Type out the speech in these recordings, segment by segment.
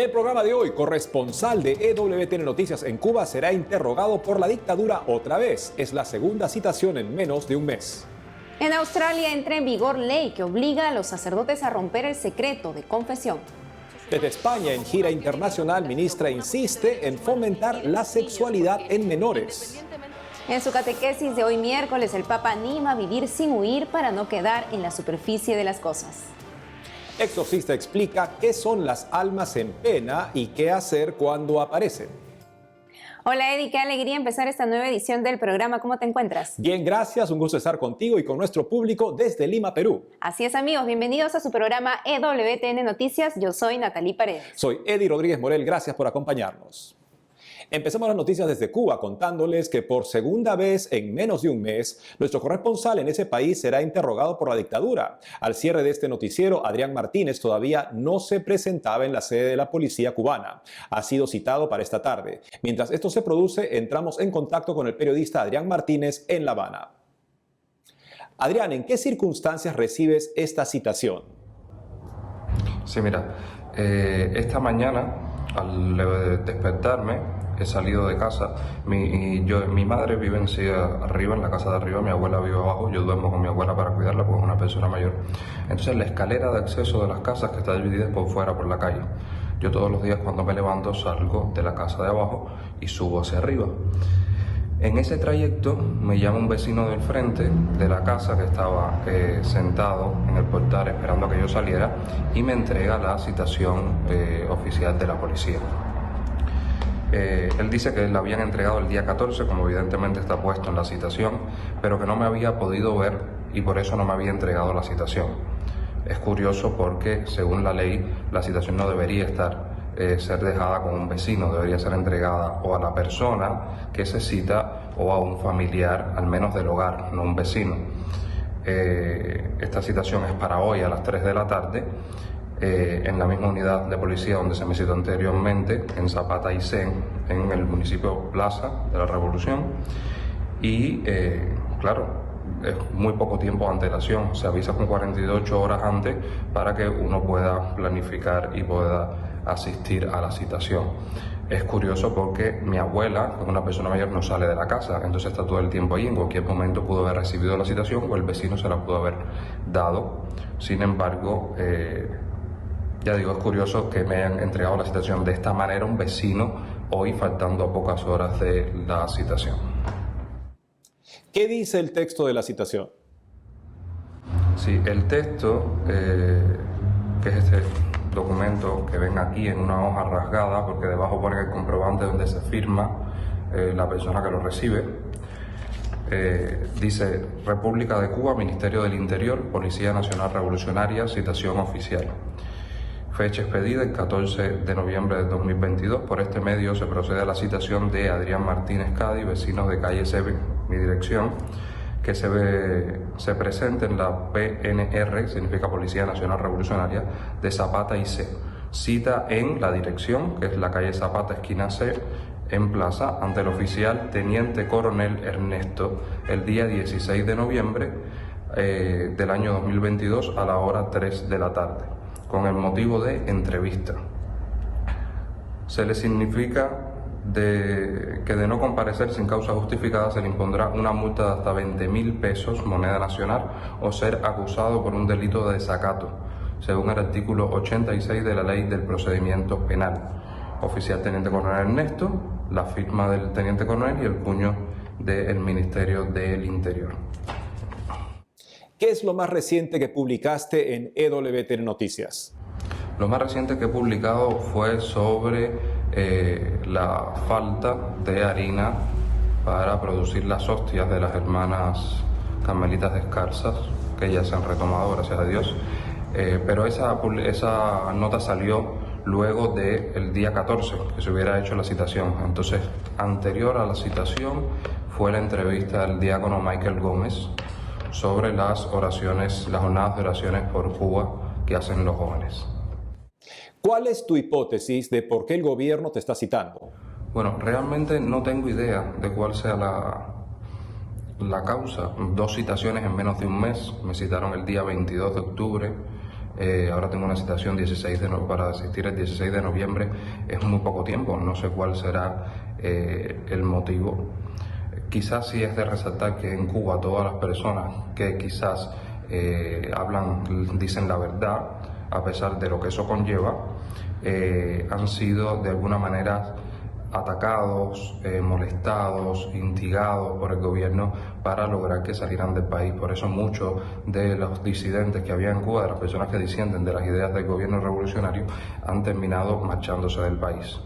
En el programa de hoy, corresponsal de EWTN Noticias en Cuba será interrogado por la dictadura otra vez. Es la segunda citación en menos de un mes. En Australia entra en vigor ley que obliga a los sacerdotes a romper el secreto de confesión. Desde España, en gira internacional, ministra insiste en fomentar la sexualidad en menores. En su catequesis de hoy miércoles, el Papa anima a vivir sin huir para no quedar en la superficie de las cosas. Exorcista explica qué son las almas en pena y qué hacer cuando aparecen. Hola Eddie, qué alegría empezar esta nueva edición del programa. ¿Cómo te encuentras? Bien, gracias. Un gusto estar contigo y con nuestro público desde Lima, Perú. Así es, amigos. Bienvenidos a su programa EWTN Noticias. Yo soy Natalie Paredes. Soy Eddie Rodríguez Morel. Gracias por acompañarnos. Empezamos las noticias desde Cuba contándoles que por segunda vez en menos de un mes, nuestro corresponsal en ese país será interrogado por la dictadura. Al cierre de este noticiero, Adrián Martínez todavía no se presentaba en la sede de la policía cubana. Ha sido citado para esta tarde. Mientras esto se produce, entramos en contacto con el periodista Adrián Martínez en La Habana. Adrián, ¿en qué circunstancias recibes esta citación? Sí, mira, esta mañana al despertarme he salido de casa. Mi madre vive arriba, en la casa de arriba, mi abuela vive abajo. Yo duermo con mi abuela para cuidarla porque es una persona mayor. Entonces la escalera de acceso de las casas, que está dividida por fuera, por la calle, yo todos los días cuando me levanto salgo de la casa de abajo y subo hacia arriba. En ese trayecto me llama un vecino del frente de la casa que estaba sentado en el portal esperando a que yo saliera y me entrega la citación oficial de la policía. Él dice que la habían entregado el día 14, como evidentemente está puesto en la citación, pero que no me había podido ver y por eso no me había entregado la citación. Es curioso porque, según la ley, la citación no debería ser dejada con un vecino, debería ser entregada o a la persona que se cita o a un familiar, al menos del hogar, no un vecino. Esta citación es para hoy a las 3 de la tarde. En la misma unidad de policía donde se me citó anteriormente, en Zapata y Sen, en el municipio Plaza de la Revolución. Y claro, es muy poco tiempo de antelación, se avisa con 48 horas antes para que uno pueda planificar y pueda asistir a la citación. Es curioso porque mi abuela, que es una persona mayor, no sale de la casa, entonces está todo el tiempo ahí. En cualquier momento pudo haber recibido la citación o el vecino se la pudo haber dado. Sin embargo, ya digo, es curioso que me hayan entregado la citación de esta manera un vecino hoy, faltando pocas horas de la citación. ¿Qué dice el texto de la citación? Sí, el texto, que es este documento que ven aquí en una hoja rasgada, porque debajo pone el comprobante donde se firma la persona que lo recibe, dice: República de Cuba, Ministerio del Interior, Policía Nacional Revolucionaria, citación oficial. Fecha expedida el 14 de noviembre de 2022. Por este medio se procede a la citación de Adrián Martínez Cádiz, vecino de calle Seve, mi dirección, que se presente en la PNR, significa Policía Nacional Revolucionaria, de Zapata y C. Cita en la dirección, que es la calle Zapata, esquina C, en Plaza, ante el oficial Teniente Coronel Ernesto, el día 16 de noviembre del año 2022 a la hora 3 de la tarde. Con el motivo de entrevista. Se le significa que de no comparecer sin causa justificada se le impondrá una multa de hasta 20.000 pesos, moneda nacional, o ser acusado por un delito de desacato, según el artículo 86 de la Ley del Procedimiento Penal. Oficial Teniente Coronel Ernesto, la firma del Teniente Coronel y el puño del Ministerio del Interior. ¿Qué es lo más reciente que publicaste en EWTN Noticias? Lo más reciente que he publicado fue sobre la falta de harina para producir las hostias de las hermanas Carmelitas Descalzas, que ya se han retomado, gracias a Dios. Pero esa nota salió luego del día 14, que se hubiera hecho la citación. Entonces, anterior a la citación fue la entrevista del diácono Michael Gómez sobre las oraciones, las jornadas de oraciones por Cuba que hacen los jóvenes. ¿Cuál es tu hipótesis de por qué el gobierno te está citando? Bueno, realmente no tengo idea de cuál sea la causa. 2 citaciones en menos de un mes. Me citaron el día 22 de octubre Ahora tengo una citación para asistir el 16 de noviembre, es muy poco tiempo, no sé cuál será el motivo. Quizás sí es de resaltar que en Cuba todas las personas que quizás dicen la verdad, a pesar de lo que eso conlleva, han sido de alguna manera atacados, molestados, instigados por el gobierno para lograr que salieran del país. Por eso muchos de los disidentes que había en Cuba, de las personas que disienten de las ideas del gobierno revolucionario, han terminado marchándose del país.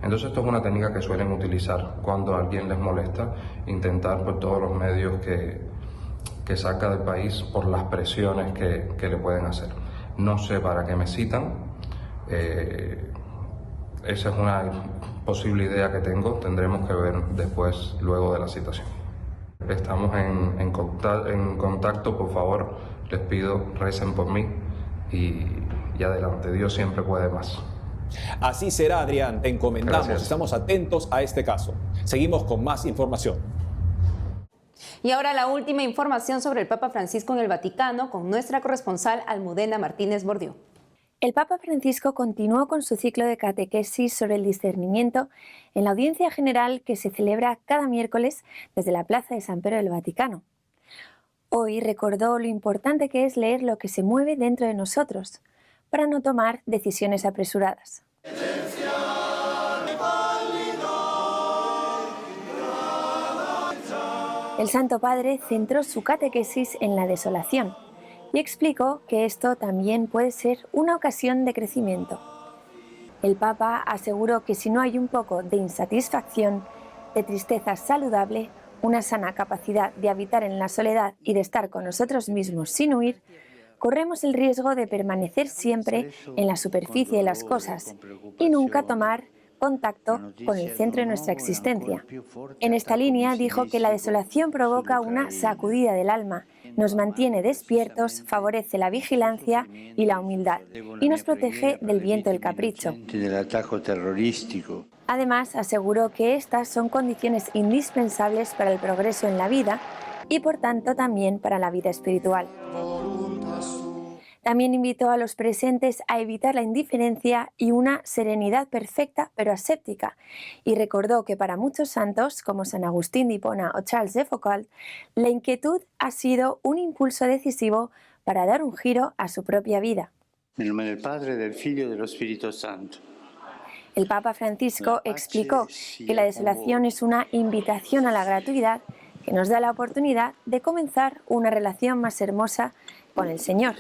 Entonces esto es una técnica que suelen utilizar cuando a alguien les molesta, intentar por todos los medios que saca del país por las presiones que le pueden hacer. No sé para qué me citan, esa es una posible idea que tengo, tendremos que ver después, luego de la citación. Estamos en contacto, por favor, les pido, recen por mí y adelante, Dios siempre puede más. Así será, Adrián, te encomendamos, Gracias. estamos atentos a este caso. Seguimos con más información. Y ahora la última información sobre el Papa Francisco en el Vaticano con nuestra corresponsal Almudena Martínez Bordiú. El Papa Francisco continuó con su ciclo de catequesis sobre el discernimiento en la audiencia general que se celebra cada miércoles desde la Plaza de San Pedro del Vaticano. Hoy recordó lo importante que es leer lo que se mueve dentro de nosotros para no tomar decisiones apresuradas. El Santo Padre centró su catequesis en la desolación y explicó que esto también puede ser una ocasión de crecimiento. El Papa aseguró que si no hay un poco de insatisfacción, de tristeza saludable, una sana capacidad de habitar en la soledad y de estar con nosotros mismos sin huir, corremos el riesgo de permanecer siempre en la superficie de las cosas y nunca tomar contacto con el centro de nuestra existencia. En esta línea dijo que la desolación provoca una sacudida del alma, nos mantiene despiertos, favorece la vigilancia y la humildad y nos protege del viento del capricho. Además, aseguró que estas son condiciones indispensables para el progreso en la vida y por tanto también para la vida espiritual. También invitó a los presentes a evitar la indiferencia y una serenidad perfecta pero aséptica, y recordó que para muchos santos, como San Agustín de Hipona o Charles de Foucauld, la inquietud ha sido un impulso decisivo para dar un giro a su propia vida. Nel nome del Padre, del Figlio y del Spirito Santo. El Papa Francisco explicó que la desolación es una invitación a la gratuidad que nos da la oportunidad de comenzar una relación más hermosa con el Señor.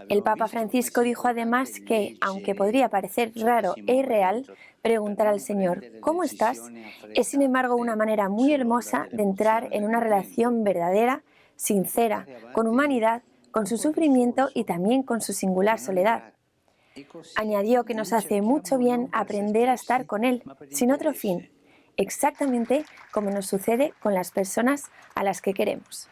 El Papa Francisco dijo además que, aunque podría parecer raro e irreal, preguntar al Señor ¿cómo estás? Es sin embargo una manera muy hermosa de entrar en una relación verdadera, sincera, con humanidad, con su sufrimiento y también con su singular soledad. Añadió que nos hace mucho bien aprender a estar con Él, sin otro fin, exactamente como nos sucede con las personas a las que queremos.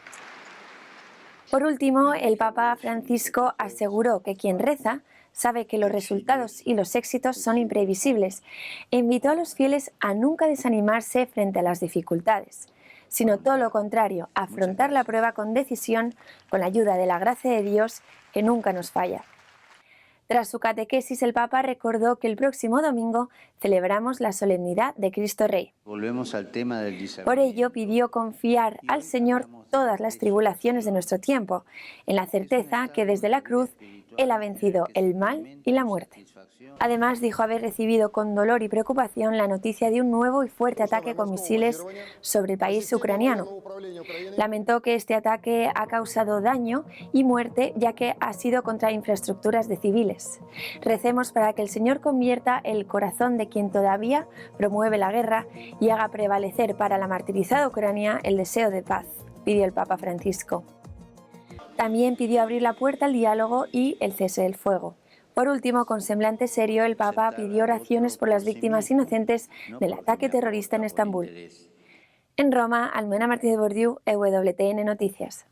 Por último, el Papa Francisco aseguró que quien reza sabe que los resultados y los éxitos son imprevisibles e invitó a los fieles a nunca desanimarse frente a las dificultades, sino todo lo contrario, a afrontar la prueba con decisión, con la ayuda de la gracia de Dios que nunca nos falla. Tras su catequesis, el Papa recordó que el próximo domingo celebramos la solemnidad de Cristo Rey. Volvemos al tema del discernimiento. Por ello, pidió confiar al Señor todas las tribulaciones de nuestro tiempo, en la certeza que desde la cruz Él ha vencido el mal y la muerte. Además, dijo haber recibido con dolor y preocupación la noticia de un nuevo y fuerte ataque con misiles sobre el país ucraniano. Lamentó que este ataque ha causado daño y muerte, ya que ha sido contra infraestructuras de civiles. Recemos para que el Señor convierta el corazón de quien todavía promueve la guerra y haga prevalecer para la martirizada Ucrania el deseo de paz, pidió el Papa Francisco. También pidió abrir la puerta al diálogo y el cese del fuego. Por último, con semblante serio, el Papa pidió oraciones por las víctimas inocentes del ataque terrorista en Estambul. En Roma, Almudena Martínez Bordiú, EWTN Noticias.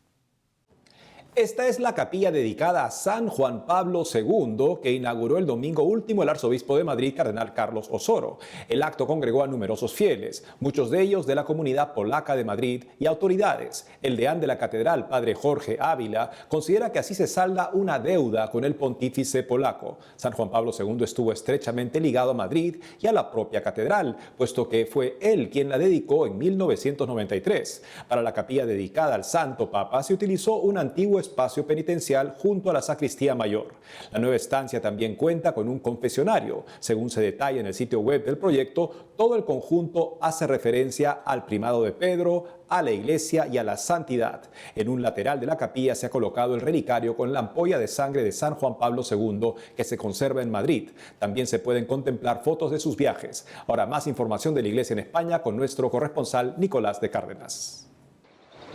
Esta es la capilla dedicada a San Juan Pablo II que inauguró el domingo último el arzobispo de Madrid, cardenal Carlos Osoro. El acto congregó a numerosos fieles, muchos de ellos de la comunidad polaca de Madrid y autoridades. El deán de la catedral, padre Jorge Ávila, considera que así se salda una deuda con el pontífice polaco. San Juan Pablo II estuvo estrechamente ligado a Madrid y a la propia catedral, puesto que fue él quien la dedicó en 1993. Para la capilla dedicada al Santo Papa se utilizó un antiguo espacio penitencial junto a la sacristía mayor. La nueva estancia también cuenta con un confesionario. Según se detalla en el sitio web del proyecto, todo el conjunto hace referencia al primado de Pedro, a la iglesia y a la santidad. En un lateral de la capilla se ha colocado el relicario con la ampolla de sangre de San Juan Pablo II que se conserva en Madrid. También se pueden contemplar fotos de sus viajes. Ahora más información de la iglesia en España con nuestro corresponsal Nicolás de Cárdenas.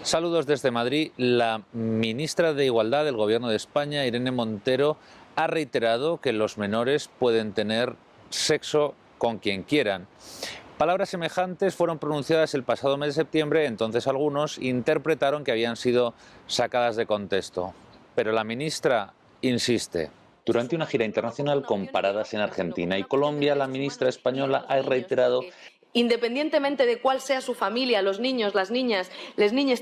Saludos desde Madrid. La ministra de Igualdad del Gobierno de España, Irene Montero, ha reiterado que los menores pueden tener sexo con quien quieran. Palabras semejantes fueron pronunciadas el pasado mes de septiembre, entonces algunos interpretaron que habían sido sacadas de contexto. Pero la ministra insiste. Durante una gira internacional con paradas en Argentina y Colombia, la ministra española ha reiterado: independientemente de cuál sea su familia, los niños, las niñas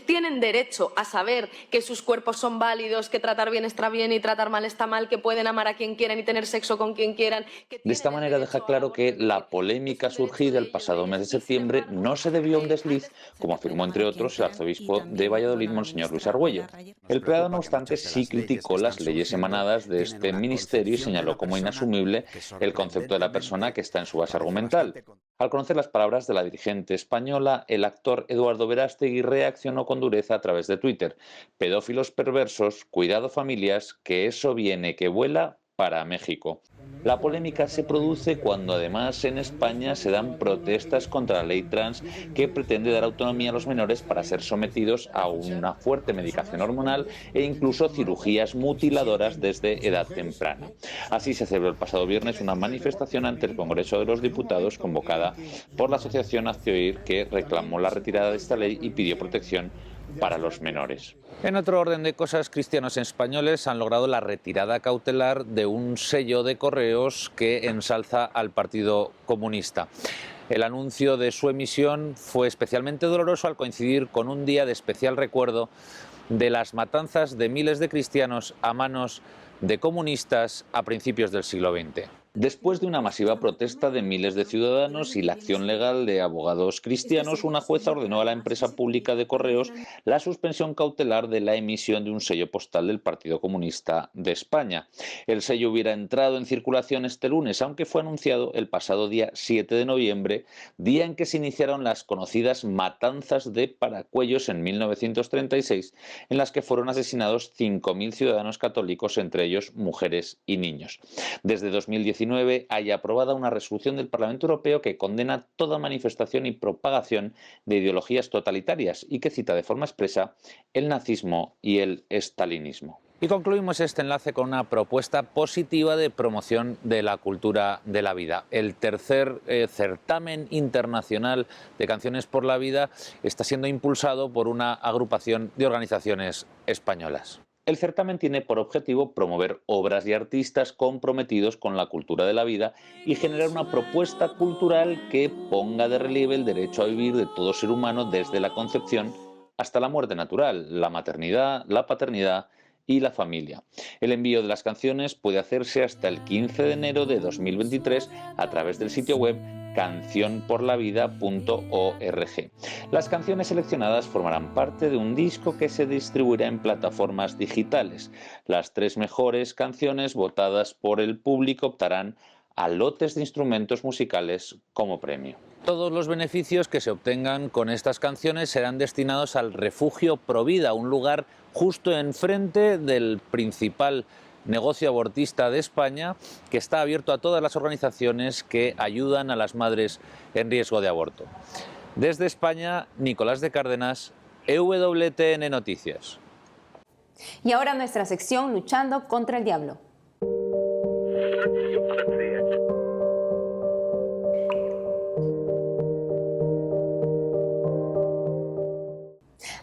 tienen derecho a saber que sus cuerpos son válidos, que tratar bien está bien y tratar mal está mal, que pueden amar a quien quieran y tener sexo con quien quieran. De esta manera deja claro que la polémica surgida el pasado mes de septiembre no se debió a un desliz, como afirmó entre otros el arzobispo de Valladolid, Monseñor Luis Argüello. El prelado, no obstante, sí criticó las leyes emanadas de este ministerio y señaló como inasumible el concepto de la persona que está en su base argumental. Al conocer las palabras de la dirigente española, el actor Eduardo Verástegui reaccionó con dureza a través de Twitter: pedófilos perversos, cuidado familias, que eso viene que vuela para México. La polémica se produce cuando además en España se dan protestas contra la ley trans que pretende dar autonomía a los menores para ser sometidos a una fuerte medicación hormonal e incluso cirugías mutiladoras desde edad temprana. Así se celebró el pasado viernes una manifestación ante el Congreso de los Diputados convocada por la asociación Hazte Oír, que reclamó la retirada de esta ley y pidió protección para los menores. En otro orden de cosas, cristianos españoles han logrado la retirada cautelar de un sello de correos que ensalza al Partido Comunista. El anuncio de su emisión fue especialmente doloroso al coincidir con un día de especial recuerdo de las matanzas de miles de cristianos a manos de comunistas a principios del siglo XX. Después de una masiva protesta de miles de ciudadanos y la acción legal de abogados cristianos, una jueza ordenó a la empresa pública de correos la suspensión cautelar de la emisión de un sello postal del Partido Comunista de España. El sello hubiera entrado en circulación este lunes, aunque fue anunciado el pasado día 7 de noviembre, día en que se iniciaron las conocidas matanzas de Paracuellos en 1936, en las que fueron asesinados 5.000 ciudadanos católicos, entre ellos mujeres y niños. Desde 2019 hay aprobada una resolución del Parlamento Europeo que condena toda manifestación y propagación de ideologías totalitarias y que cita de forma expresa el nazismo y el estalinismo. Y concluimos este enlace con una propuesta positiva de promoción de la cultura de la vida. El tercer certamen internacional de canciones por la vida está siendo impulsado por una agrupación de organizaciones españolas. El certamen tiene por objetivo promover obras y artistas comprometidos con la cultura de la vida y generar una propuesta cultural que ponga de relieve el derecho a vivir de todo ser humano desde la concepción hasta la muerte natural, la maternidad, la paternidad y la familia. El envío de las canciones puede hacerse hasta el 15 de enero de 2023 a través del sitio web cancionporlavida.org. Las canciones seleccionadas formarán parte de un disco que se distribuirá en plataformas digitales. Las 3 mejores canciones votadas por el público optarán a lotes de instrumentos musicales como premio. Todos los beneficios que se obtengan con estas canciones serán destinados al refugio Provida, un lugar justo enfrente del principal negocio abortista de España, que está abierto a todas las organizaciones que ayudan a las madres en riesgo de aborto. Desde España, Nicolás de Cárdenas, EWTN Noticias. Y ahora nuestra sección Luchando contra el Diablo.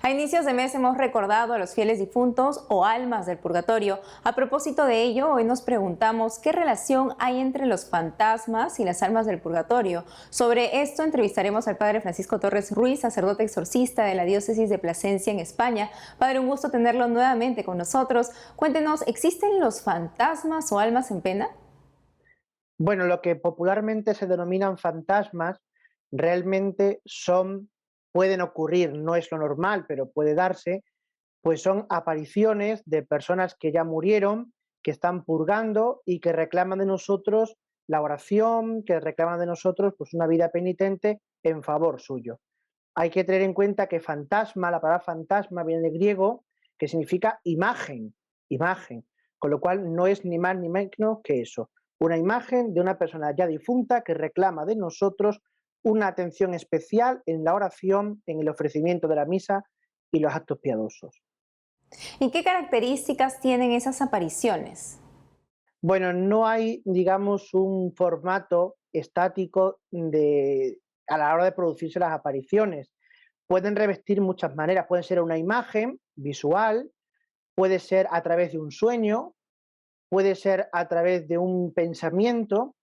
A inicios de mes hemos recordado a los fieles difuntos o almas del purgatorio. A propósito de ello, hoy nos preguntamos qué relación hay entre los fantasmas y las almas del purgatorio. Sobre esto entrevistaremos al padre Francisco Torres Ruiz, sacerdote exorcista de la diócesis de Plasencia en España. Padre, un gusto tenerlo nuevamente con nosotros. Cuéntenos, ¿existen los fantasmas o almas en pena? Bueno, lo que popularmente se denominan fantasmas realmente pueden ocurrir, no es lo normal, pero puede darse, pues son apariciones de personas que ya murieron, que están purgando y que reclaman de nosotros la oración, que reclaman de nosotros pues una vida penitente en favor suyo. Hay que tener en cuenta que fantasma, la palabra fantasma viene del griego, que significa imagen, con lo cual no es ni más ni menos que eso, una imagen de una persona ya difunta que reclama de nosotros una atención especial en la oración, en el ofrecimiento de la misa y los actos piadosos. ¿Y qué características tienen esas apariciones? Bueno, no hay, digamos, un formato estático a la hora de producirse las apariciones. Pueden revestir muchas maneras, pueden ser una imagen visual, puede ser a través de un sueño, puede ser a través de un pensamiento,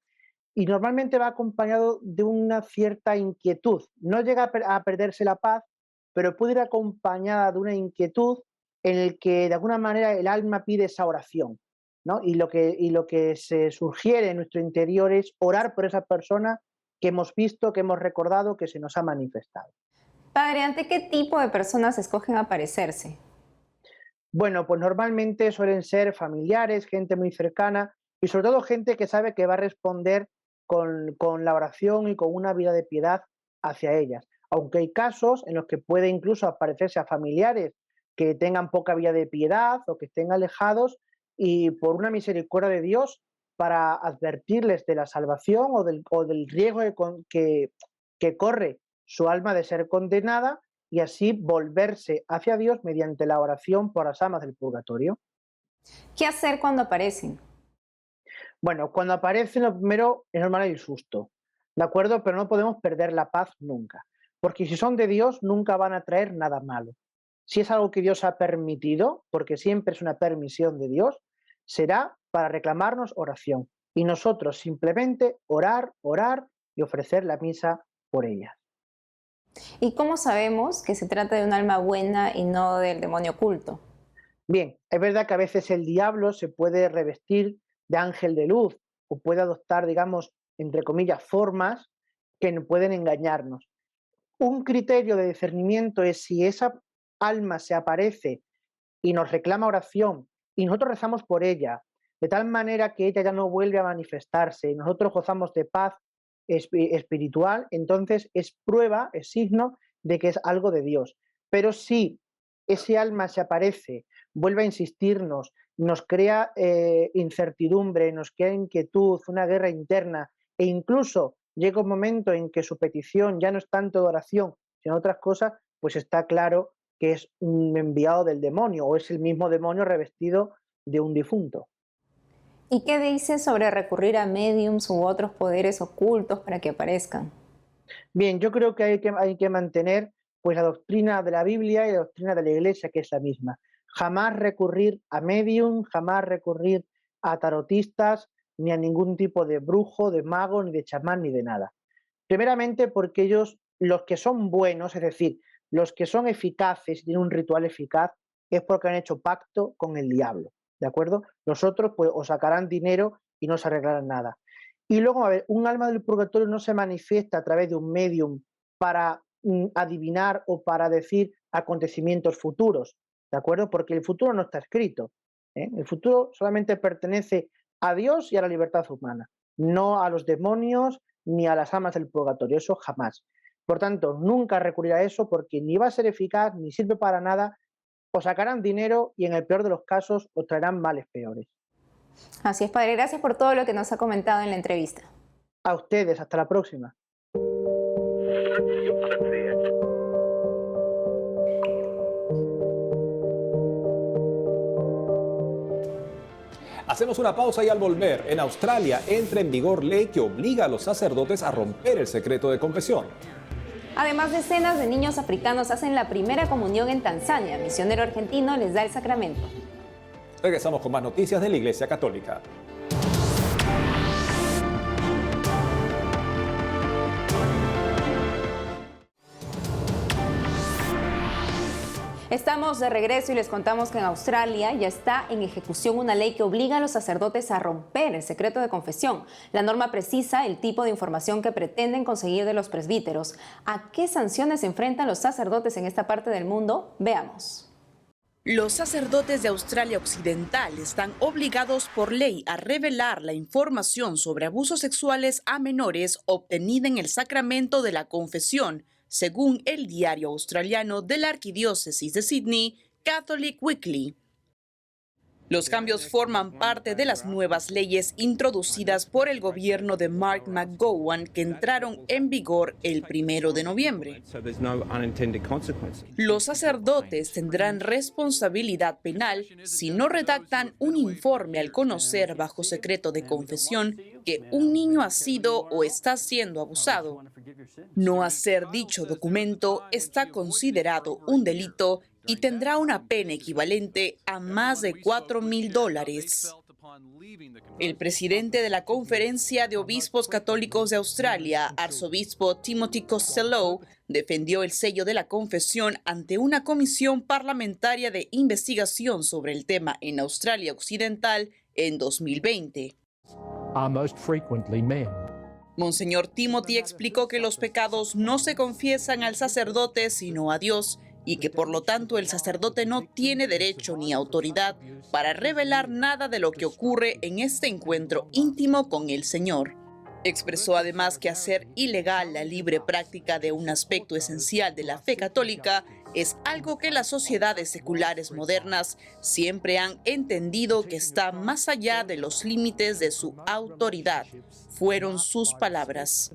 y normalmente va acompañado de una cierta inquietud. No llega a perderse la paz, pero puede ir acompañada de una inquietud en el que de alguna manera el alma pide esa oración, ¿no? Y lo que se sugiere en nuestro interior es orar por esa persona que hemos visto, que hemos recordado, que se nos ha manifestado. Padre, ¿ante qué tipo de personas escogen aparecerse? Bueno, pues normalmente suelen ser familiares, gente muy cercana y sobre todo gente que sabe que va a responder con la oración y con una vida de piedad hacia ellas. Aunque hay casos en los que puede incluso aparecerse a familiares que tengan poca vida de piedad o que estén alejados y por una misericordia de Dios para advertirles de la salvación o del riesgo que corre su alma de ser condenada y así volverse hacia Dios mediante la oración por las almas del purgatorio. ¿Qué hacer cuando aparecen? Bueno, cuando aparecen lo primero es normal el susto, ¿de acuerdo? Pero no podemos perder la paz nunca, porque si son de Dios nunca van a traer nada malo. Si es algo que Dios ha permitido, porque siempre es una permisión de Dios, será para reclamarnos oración. Y nosotros simplemente orar y ofrecer la misa por ellas. ¿Y cómo sabemos que se trata de un alma buena y no del demonio oculto? Bien, es verdad que a veces el diablo se puede revestir de ángel de luz o puede adoptar, digamos, entre comillas, formas que pueden engañarnos. Un criterio de discernimiento es si esa alma se aparece y nos reclama oración y nosotros rezamos por ella, de tal manera que ella ya no vuelve a manifestarse y nosotros gozamos de paz espiritual, entonces es prueba, es signo de que es algo de Dios. Pero si ese alma se aparece, vuelve a insistirnos, nos crea incertidumbre, nos crea inquietud, una guerra interna e incluso llega un momento en que su petición ya no es tanto de oración, sino otras cosas, pues está claro que es un enviado del demonio o es el mismo demonio revestido de un difunto. ¿Y qué dice sobre recurrir a médiums u otros poderes ocultos para que aparezcan? Bien, yo creo que hay que mantener pues la doctrina de la Biblia y la doctrina de la Iglesia, que es la misma. Jamás recurrir a medium, jamás recurrir a tarotistas, ni a ningún tipo de brujo, de mago, ni de chamán, ni de nada. Primeramente porque ellos, los que son buenos, es decir, los que son eficaces y tienen un ritual eficaz, es porque han hecho pacto con el diablo, ¿de acuerdo? Los otros pues os sacarán dinero y no se arreglarán nada. Y luego, a ver, un alma del purgatorio no se manifiesta a través de un medium para adivinar o para decir acontecimientos futuros, ¿de acuerdo? Porque el futuro no está escrito, ¿eh? El futuro solamente pertenece a Dios y a la libertad humana, no a los demonios ni a las almas del purgatorio, eso jamás. Por tanto, nunca recurrir a eso porque ni va a ser eficaz, ni sirve para nada, os sacarán dinero y en el peor de los casos os traerán males peores. Así es, padre. Gracias por todo lo que nos ha comentado en la entrevista. A ustedes, hasta la próxima. Hacemos una pausa y al volver, en Australia entra en vigor ley que obliga a los sacerdotes a romper el secreto de confesión. Además, decenas de niños africanos hacen la primera comunión en Tanzania. Misionero argentino les da el sacramento. Regresamos con más noticias de la Iglesia Católica. Estamos de regreso y les contamos que en Australia ya está en ejecución una ley que obliga a los sacerdotes a romper el secreto de confesión. La norma precisa el tipo de información que pretenden conseguir de los presbíteros. ¿A qué sanciones se enfrentan los sacerdotes en esta parte del mundo? Veamos. Los sacerdotes de Australia Occidental están obligados por ley a revelar la información sobre abusos sexuales a menores obtenida en el sacramento de la confesión, según el diario australiano de la Arquidiócesis de Sydney, Catholic Weekly. Los cambios forman parte de las nuevas leyes introducidas por el gobierno de Mark McGowan que entraron en vigor el 1 de noviembre. Los sacerdotes tendrán responsabilidad penal si no redactan un informe al conocer bajo secreto de confesión que un niño ha sido o está siendo abusado. No hacer dicho documento está considerado un delito y tendrá una pena equivalente a más de $4,000. El presidente de la Conferencia de Obispos Católicos de Australia, arzobispo Timothy Costello, defendió el sello de la confesión ante una comisión parlamentaria de investigación sobre el tema en Australia Occidental en 2020. Monseñor Timothy explicó que los pecados no se confiesan al sacerdote sino a Dios, y que por lo tanto el sacerdote no tiene derecho ni autoridad para revelar nada de lo que ocurre en este encuentro íntimo con el Señor. Expresó además que hacer ilegal la libre práctica de un aspecto esencial de la fe católica es algo que las sociedades seculares modernas siempre han entendido que está más allá de los límites de su autoridad. Fueron sus palabras.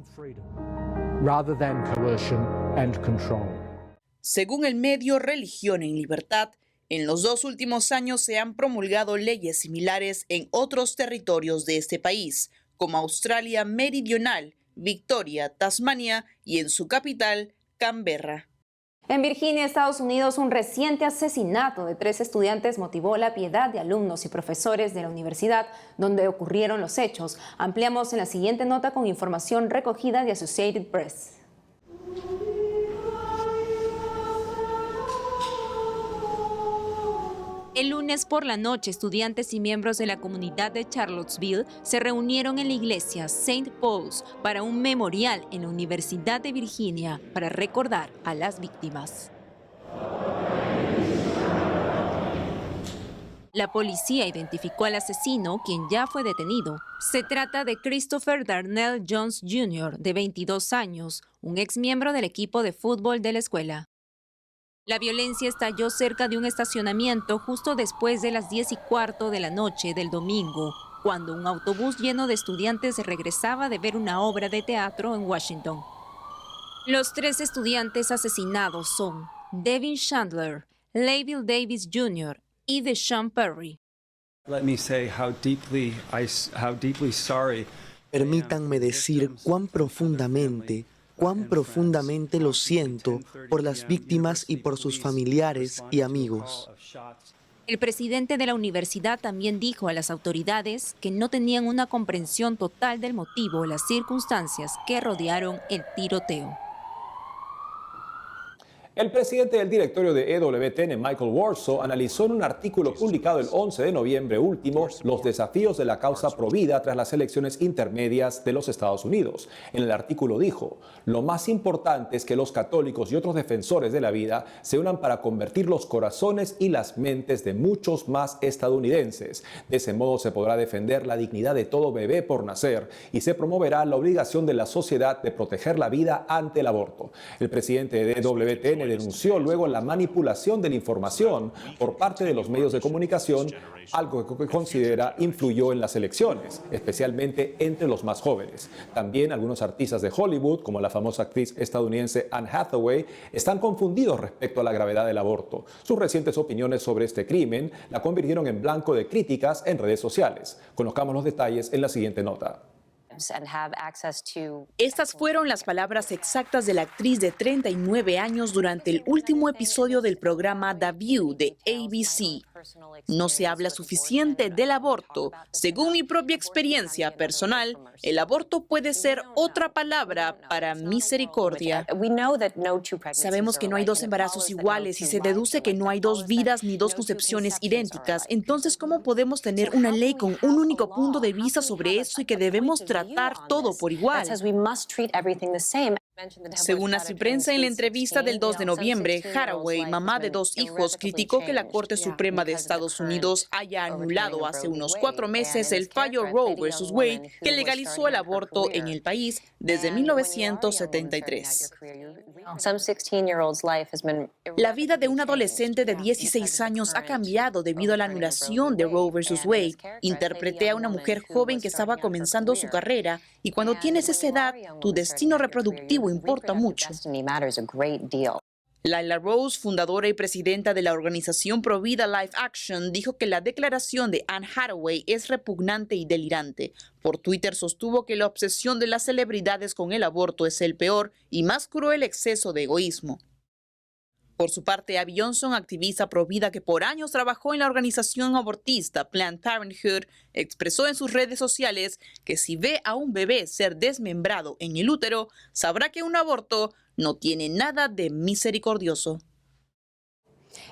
Según el medio Religión en Libertad, en los 2 últimos años se han promulgado leyes similares en otros territorios de este país, como Australia Meridional, Victoria, Tasmania y en su capital, Canberra. En Virginia, Estados Unidos, un reciente asesinato de 3 estudiantes motivó la piedad de alumnos y profesores de la universidad donde ocurrieron los hechos. Ampliamos en la siguiente nota con información recogida de Associated Press. El lunes por la noche, estudiantes y miembros de la comunidad de Charlottesville se reunieron en la iglesia St. Paul's para un memorial en la Universidad de Virginia para recordar a las víctimas. La policía identificó al asesino, quien ya fue detenido. Se trata de Christopher Darnell Jones Jr., de 22 años, un exmiembro del equipo de fútbol de la escuela. La violencia estalló cerca de un estacionamiento justo después de las 10:15 de la noche del domingo, cuando un autobús lleno de estudiantes regresaba de ver una obra de teatro en Washington. Los 3 estudiantes asesinados son Devin Chandler, Layville Davis Jr. y Deshaun Perry. Permítanme decir cuán profundamente lo siento por las víctimas y por sus familiares y amigos. El presidente de la universidad también dijo a las autoridades que no tenían una comprensión total del motivo o las circunstancias que rodearon el tiroteo. El presidente del directorio de EWTN, Michael Warsaw, analizó en un artículo publicado el 11 de noviembre último los desafíos de la causa provida tras las elecciones intermedias de los Estados Unidos. En el artículo dijo, lo más importante es que los católicos y otros defensores de la vida se unan para convertir los corazones y las mentes de muchos más estadounidenses. De ese modo se podrá defender la dignidad de todo bebé por nacer y se promoverá la obligación de la sociedad de proteger la vida ante el aborto. El presidente de EWTN denunció luego la manipulación de la información por parte de los medios de comunicación, algo que considera influyó en las elecciones, especialmente entre los más jóvenes. También algunos artistas de Hollywood, como la famosa actriz estadounidense Anne Hathaway, están confundidos respecto a la gravedad del aborto. Sus recientes opiniones sobre este crimen la convirtieron en blanco de críticas en redes sociales. Conozcamos los detalles en la siguiente nota. Estas fueron las palabras exactas de la actriz de 39 años durante el último episodio del programa The View de ABC. No se habla suficiente del aborto. Según mi propia experiencia personal, el aborto puede ser otra palabra para misericordia. Sabemos que no hay dos embarazos iguales y se deduce que no hay dos vidas ni dos concepciones idénticas. Entonces, ¿cómo podemos tener una ley con un único punto de vista sobre eso y que debemos tratar todo por igual? Según Así Prensa, en la entrevista del 2 de noviembre, Haraway, mamá de 2 hijos, criticó que la Corte Suprema de Estados Unidos haya anulado hace unos 4 meses el fallo Roe vs. Wade que legalizó el aborto en el país desde 1973. La vida de un adolescente de 16 años ha cambiado debido a la anulación de Roe vs. Wade. Interpreté a una mujer joven que estaba comenzando su carrera y cuando tienes esa edad, tu destino reproductivo importa mucho. Laila Rose, fundadora y presidenta de la organización Provida Life Action, dijo que la declaración de Anne Hathaway es repugnante y delirante. Por Twitter sostuvo que la obsesión de las celebridades con el aborto es el peor y más cruel exceso de egoísmo. Por su parte, Abby Johnson, activista provida que por años trabajó en la organización abortista Planned Parenthood, expresó en sus redes sociales que si ve a un bebé ser desmembrado en el útero, sabrá que un aborto no tiene nada de misericordioso.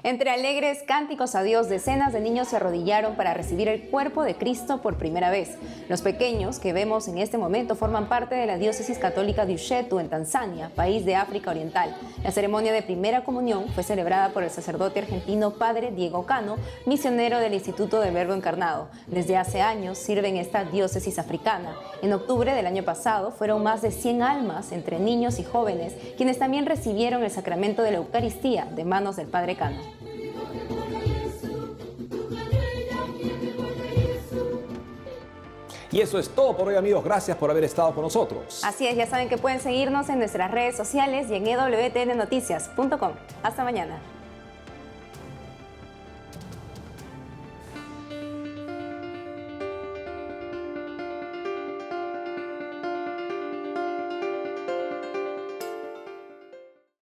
Entre alegres cánticos a Dios, decenas de niños se arrodillaron para recibir el cuerpo de Cristo por primera vez. Los pequeños que vemos en este momento forman parte de la diócesis católica de Ushetu, en Tanzania, país de África Oriental. La ceremonia de primera comunión fue celebrada por el sacerdote argentino Padre Diego Cano, misionero del Instituto del Verbo Encarnado. Desde hace años sirve en esta diócesis africana. En octubre del año pasado fueron más de 100 almas entre niños y jóvenes, quienes también recibieron el sacramento de la Eucaristía de manos del Padre Cano. Y eso es todo por hoy, amigos. Gracias por haber estado con nosotros. Así es, ya saben que pueden seguirnos en nuestras redes sociales y en ewtnnoticias.com. Hasta mañana.